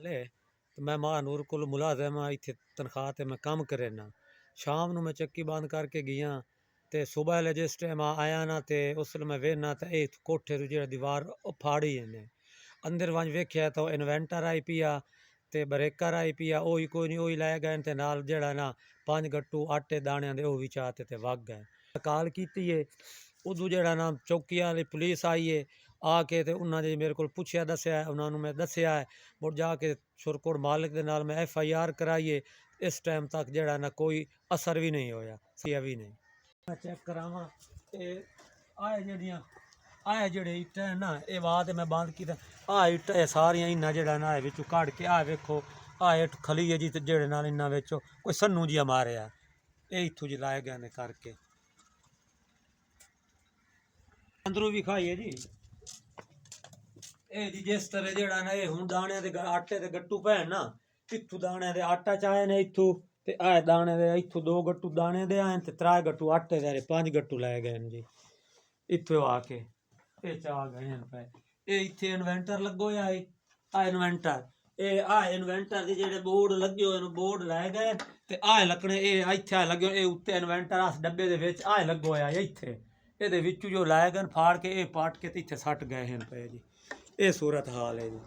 हाले तो मैं महानूर को मुलाजम हाँ इत्थे तनख्वाह ते मैं काम करे ना शाम ਨੂੰ ਮੈਂ ਚੱਕੀ ਬੰਦ ਕਰਕੇ ਗਿਆ ਤੇ ਸਵੇਰ ਲੈ ਜਿਸ ਟਾਈਮ ਆਇਆ ਨਾ ਤੇ ਉਸ ਵੇਲੇ ਮੈਂ ਵੇਖਣਾ ਤੇ ਇਹ ਕੋਠੇ ਦੀ ਜਿਹੜੀ ਦੀਵਾਰ ਉਹ ਫਾੜੀ ਇਹਨੇ ਅੰਦਰ ਵੰਜ ਵੇਖਿਆ ਤਾਂ ਇਨਵੈਂਟਰ ਆਈ ਪਿਆ ਤੇ ਬ੍ਰੇਕਰ ਆਈ ਪਿਆ ਉਹੀ ਕੋਈ ਨਹੀਂ ਉਹੀ ਲੈ ਗਏ ਤੇ ਨਾਲ ਜਿਹੜਾ ਨਾ 5 ਗੱਟੂ ਆਟੇ ਦਾਣਿਆਂ ਦੇ ਉਹ ਵੀ ਚਾਹਤੇ ਤੇ ਵਗ ਗਏ ਕਾਲ ਕੀਤੀ ਏ ਉਦੋਂ ਜਿਹੜਾ ਨਾ ਚੌਕੀਆਂ ਵਾਲੀ ਪੁਲਿਸ ਆਈ ਏ ਆ ਕੇ ਤੇ ਉਹਨਾਂ ਨੇ ਮੇਰੇ ਕੋਲ ਪੁੱਛਿਆ ਦੱਸਿਆ ਉਹਨਾਂ ਨੂੰ ਮੈਂ ਦੱਸਿਆ ਹੈ ਮੁੜ ਜਾ ਕੇ ਸੁਰਕੋਟ ਮਾਲਕ ਦੇ ਨਾਲ ਮੈਂ FIR ਕਰਾਈਏ ਇਸ ਟਾਈਮ ਤੱਕ ਜਿਹੜਾ ਨਾ ਕੋਈ ਅਸਰ ਵੀ ਨਹੀਂ ਹੋਇਆ ਸਿਆ ਵੀ ਨਹੀਂ ਮੈਂ ਚੈੱਕ ਕਰਾਵਾਂ ਤੇ ਆਹ ਜਿਹੜੀਆਂ ਆਹ ਜਿਹੜੇ ਇੱਟਾਂ ਨਾ ਇਹ ਬਾਅਦ ਮੈਂ ਬੰਦ ਕੀਤਾ ਆਹ ਇੱਟ ਇਹ ਸਾਰੀਆਂ ਇਹਨਾਂ ਜਿਹੜਾ ਨਾ ਵਿੱਚੋਂ ਕੱਢ ਕੇ ਆਹ ਵੇਖੋ ਆਹ ਇੱਟ ਖਲੀ ਹੈ ਜੀ ਤੇ ਜਿਹੜੇ ਨਾਲ ਇਹਨਾਂ ਵਿੱਚੋਂ ਕੋਈ ਸੰਨੂ ਜਿਹਾ ਮਾਰਿਆ ਇਹ ਇੱਥੋਂ ਜੀ ਲਾਏ ਗਏ ਨੇ ਕਰਕੇ ਅੰਦਰੋਂ ਵੀ ਖਾਈਏ ਜੀ ਇਹ ਜੀ ਜਿਸ ਤਰ੍ਹਾਂ ਜਿਹੜਾ ਨਾ ਇਹ ਹੁਣ ਦਾਣਿਆਂ ਦੇ ਆਟੇ ਦੇ ਗੱਟੂ ਪੈਣ ਨਾ ਇੱਥੋਂ ਦਾਣਿਆਂ ਦੇ ਆਟਾ ਚਾਹੇ ਨੇ ਇੱਥੋਂ ਤੇ ਆਹ ਦਾਣੇ ਦੇ ਇੱਥੋਂ 2 ਗੱਟੂ ਦਾਣੇ ਦੇ ਆਏ ਤੇ 3 ਗੱਟੂ ਆਟੇ ਦੇ 5 ਗੱਟੂ ਲੈ ਗਏ ਨੇ ਜੀ ਇੱਥੋਂ ਆ ਕੇ ਇਹ ਚਾਹ ਗਏ ਨੇ ਪਏ ਇਹ ਇੱਥੇ ਇਨਵੈਂਟਰ ਲੱਗੋ ਆ ਆਹ ਇਨਵੈਂਟਰ ਇਹ ਆਹ ਇਨਵੈਂਟਰ ਦੇ ਜਿਹੜੇ ਬੋਰਡ ਲੱਗੇ ਹੋਏ ਨੇ ਬੋਰਡ ਲੈ ਗਏ ਤੇ ਆਹ ਲੱਗਣੇ ਇਹ ਇੱਥੇ ਆ ਲੱਗੇ ਇਹ ਉੱਤੇ ਇਨਵੈਂਟਰ ਆ ਡੱਬੇ ਦੇ ਵਿੱਚ ਆਹ ਲੱਗੋ ਆ ਇੱਥੇ ਇਹਦੇ ਵਿੱਚੋਂ ਜੋ ਲਾਏ ਗਏ ਫਾੜ ਕੇ ਇਹ ਪਾਟ ਕੇ ਤੇ ਇੱਥੇ ਸੱਟ ਗਏ ਹਨ ਪਏ ਜੀ ਇਹ ਸੂਰਤ ਹਾਲ ਹੈ ਜੀ।